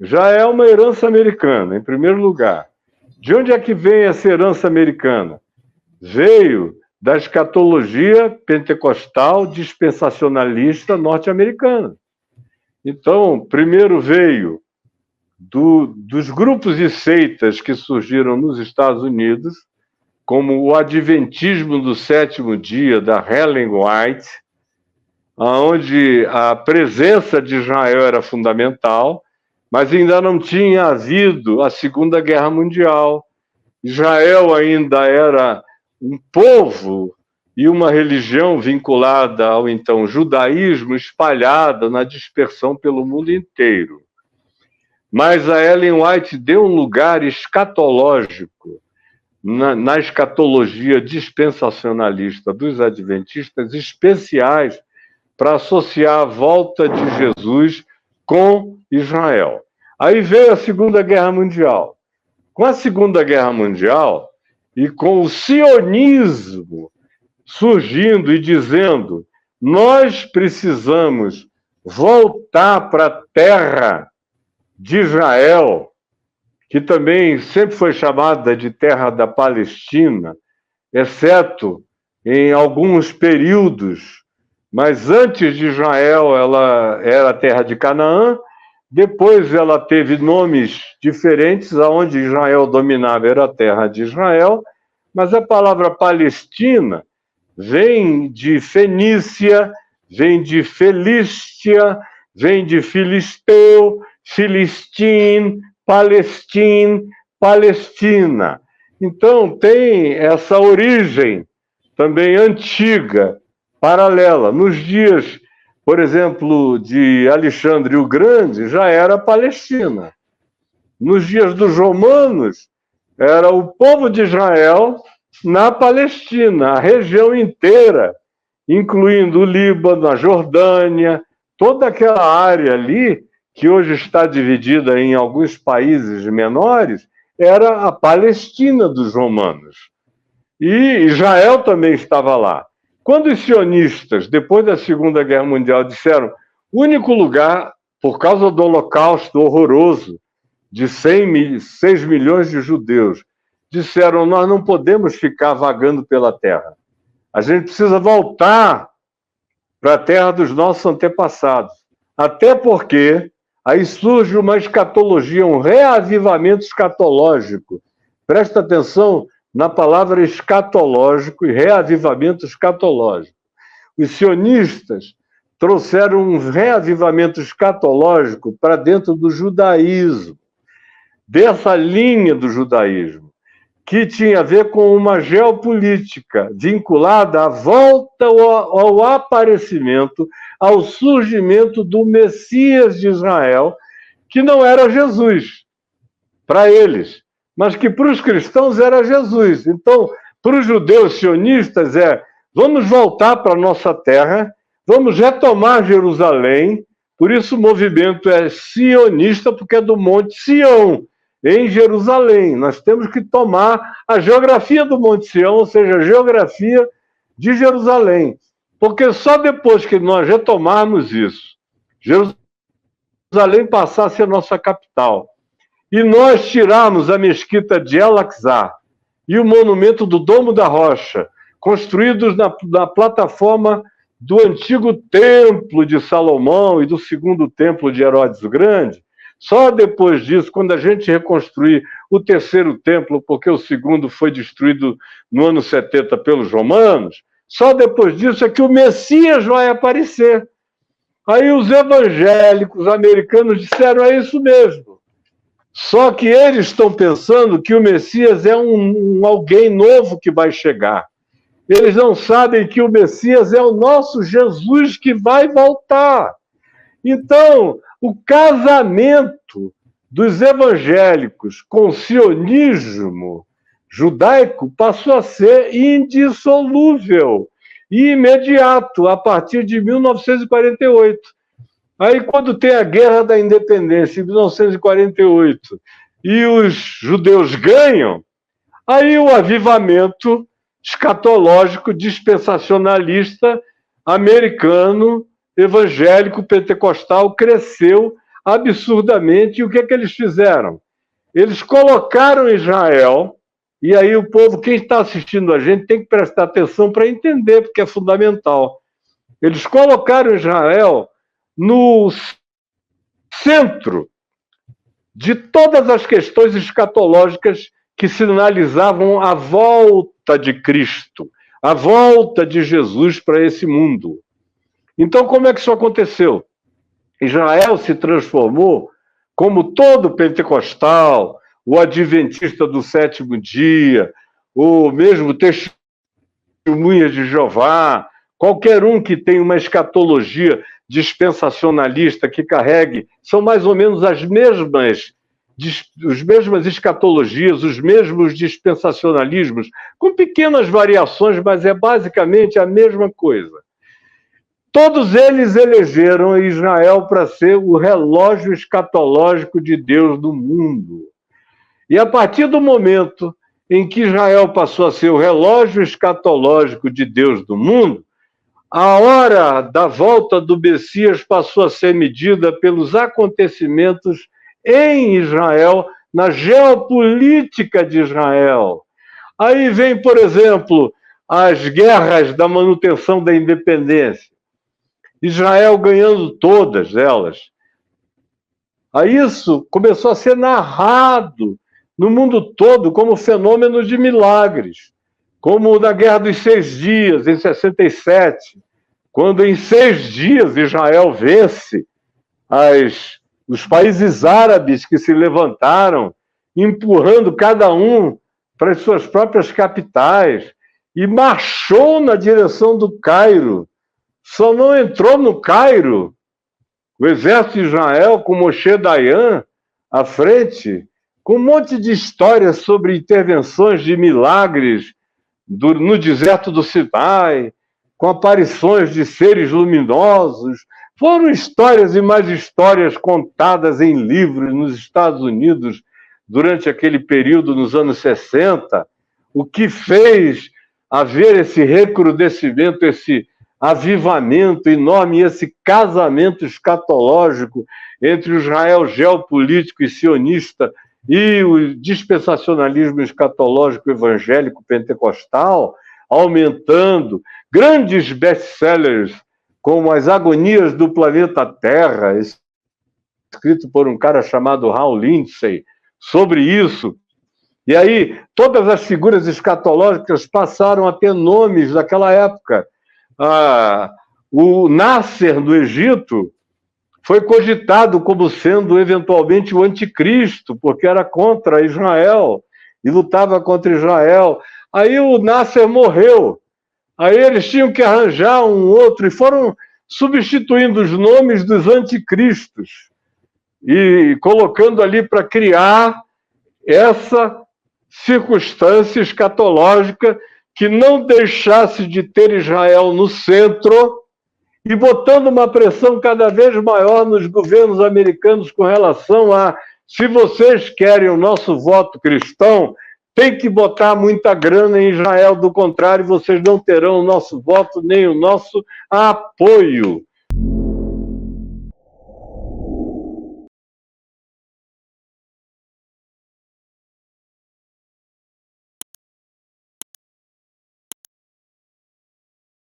já é uma herança americana, em primeiro lugar. De onde é que vem essa herança americana? Veio da escatologia pentecostal dispensacionalista norte-americana. Então, primeiro veio dos grupos e seitas que surgiram nos Estados Unidos, como o Adventismo do Sétimo Dia, da Ellen White, onde a presença de Israel era fundamental, mas ainda não tinha havido a Segunda Guerra Mundial. Israel ainda era um povo e uma religião vinculada ao então judaísmo, espalhada na dispersão pelo mundo inteiro. Mas a Ellen White deu um lugar escatológico na escatologia dispensacionalista dos adventistas especiais para associar a volta de Jesus com Israel. Aí veio a Segunda Guerra Mundial. Com a Segunda Guerra Mundial e com o sionismo surgindo e dizendo: nós precisamos voltar para a terra de Israel, que também sempre foi chamada de terra da Palestina, exceto em alguns períodos, mas antes de Israel ela era a terra de Canaã, depois ela teve nomes diferentes, aonde Israel dominava era a terra de Israel, mas a palavra Palestina vem de Fenícia, vem de Felístia, vem de Filisteu, Filistim, Palestim, Palestina. Então, tem essa origem também antiga, paralela. Nos dias, por exemplo, de Alexandre o Grande, já era Palestina. Nos dias dos romanos, era o povo de Israel na Palestina, a região inteira, incluindo o Líbano, a Jordânia, toda aquela área ali, que hoje está dividida em alguns países menores, era a Palestina dos romanos. E Israel também estava lá. Quando os sionistas, depois da Segunda Guerra Mundial, disseram o único lugar, por causa do Holocausto horroroso, de 6 milhões de judeus, disseram: nós não podemos ficar vagando pela terra. A gente precisa voltar para a terra dos nossos antepassados. Até porque aí surge uma escatologia, um reavivamento escatológico. Presta atenção na palavra escatológico e reavivamento escatológico. Os sionistas trouxeram um reavivamento escatológico para dentro do judaísmo, dessa linha do judaísmo, que tinha a ver com uma geopolítica vinculada à volta ao aparecimento, ao surgimento do Messias de Israel, que não era Jesus para eles, mas que para os cristãos era Jesus. Então, para os judeus sionistas vamos voltar para a nossa terra, vamos retomar Jerusalém, por isso o movimento é sionista, porque é do Monte Sião, em Jerusalém. Nós temos que tomar a geografia do Monte Sião, ou seja, a geografia de Jerusalém. Porque só depois que nós retomarmos isso, Jerusalém passar a ser nossa capital, e nós tirarmos a mesquita de El-Aqsa e o monumento do Domo da Rocha, construídos na plataforma do antigo templo de Salomão e do segundo templo de Herodes o Grande, só depois disso, quando a gente reconstruir o terceiro templo, porque o segundo foi destruído no ano 70 pelos romanos, só depois disso é que o Messias vai aparecer. Aí os evangélicos americanos disseram: é isso mesmo. Só que eles estão pensando que o Messias é alguém novo que vai chegar. Eles não sabem que o Messias é o nosso Jesus que vai voltar. Então, o casamento dos evangélicos com o sionismo judaico passou a ser indissolúvel e imediato, a partir de 1948. Aí, quando tem a Guerra da Independência, em 1948, e os judeus ganham, aí o avivamento escatológico, dispensacionalista, americano, evangélico, pentecostal, cresceu absurdamente. E o que é que eles fizeram? Eles colocaram Israel, e aí o povo, quem está assistindo a gente, tem que prestar atenção para entender, porque é fundamental. Eles colocaram Israel no centro de todas as questões escatológicas que sinalizavam a volta de Cristo, a volta de Jesus para esse mundo. Então, como é que isso aconteceu? Israel se transformou, como todo pentecostal, o adventista do sétimo dia, o mesmo testemunha de Jeová, qualquer um que tenha uma escatologia dispensacionalista que carregue, são mais ou menos as mesmas escatologias, os mesmos dispensacionalismos, com pequenas variações, mas é basicamente a mesma coisa. Todos eles elegeram Israel para ser o relógio escatológico de Deus do mundo. E a partir do momento em que Israel passou a ser o relógio escatológico de Deus do mundo, a hora da volta do Messias passou a ser medida pelos acontecimentos em Israel, na geopolítica de Israel. Aí vem, por exemplo, as guerras da manutenção da independência. Israel ganhando todas elas. Aí isso começou a ser narrado no mundo todo como fenômeno de milagres, como na Guerra dos 6 Dias, em 67, quando em 6 dias Israel vence os países árabes que se levantaram, empurrando cada um para as suas próprias capitais, e marchou na direção do Cairo. Só não entrou no Cairo o exército de Israel com Moshe Dayan à frente, com um monte de histórias sobre intervenções de milagres no deserto do Sinai, com aparições de seres luminosos. Foram histórias e mais histórias contadas em livros nos Estados Unidos durante aquele período, nos anos 60, o que fez haver esse recrudescimento, esse avivamento enorme, esse casamento escatológico entre o Israel geopolítico e sionista e o dispensacionalismo escatológico evangélico pentecostal, aumentando. Grandes best-sellers, como As Agonias do Planeta Terra, escrito por um cara chamado Hal Lindsey, sobre isso. E aí, todas as figuras escatológicas passaram a ter nomes daquela época. O Nasser, do Egito, foi cogitado como sendo eventualmente o anticristo, porque era contra Israel e lutava contra Israel. Aí o Nasser morreu. Aí eles tinham que arranjar um outro e foram substituindo os nomes dos anticristos e colocando ali para criar essa circunstância escatológica que não deixasse de ter Israel no centro e botando uma pressão cada vez maior nos governos americanos com relação a, se vocês querem o nosso voto cristão, tem que botar muita grana em Israel, do contrário, vocês não terão o nosso voto nem o nosso apoio.